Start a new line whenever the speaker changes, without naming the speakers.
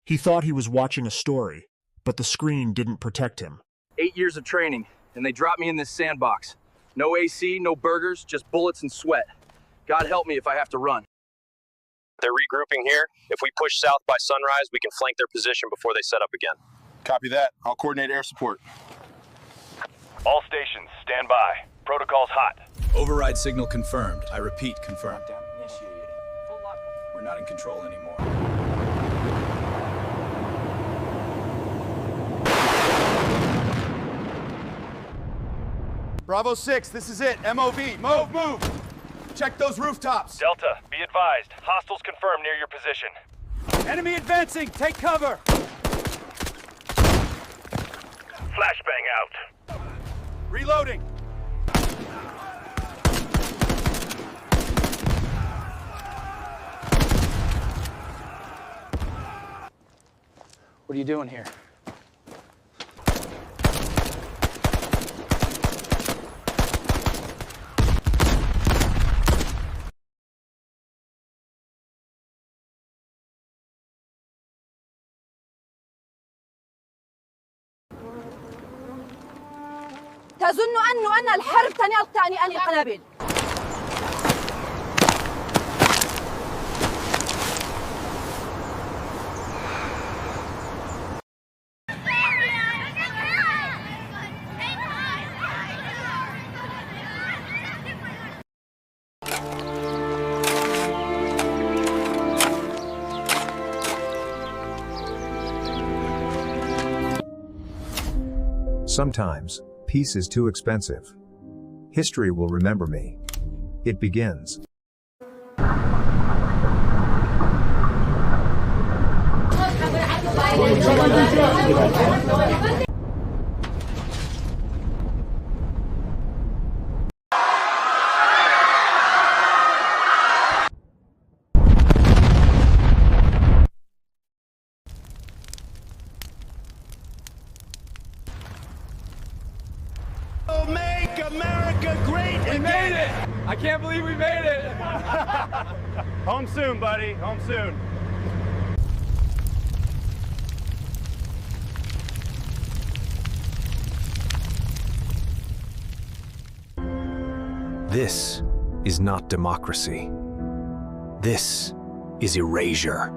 He thought he was watching a story, but the screen didn't protect him.
8 years of training, and they dropped me in this sandbox. No AC, no burgers, just bullets and sweat. God help me if I have to run.
They're regrouping here. If we push south by sunrise, we can flank their position before they set up again.
Copy that. I'll coordinate air support.
All stations, stand by. Protocol's hot.
Override signal confirmed. I repeat, confirmed. We're not in control anymore.
Bravo 6, this is it. MOV. Move. Check those rooftops.
Delta, be advised. Hostiles confirmed near your position.
Enemy advancing. Take cover.
Flashbang out.
Reloading.
What are you doing here?
تظن أن الحرب تعني القنابل.
Sometimes, peace is too expensive. History will remember me. It begins.
Make America great again. We made it. I can't believe we made it. Home soon, buddy. Home soon.
This is not democracy. This is erasure.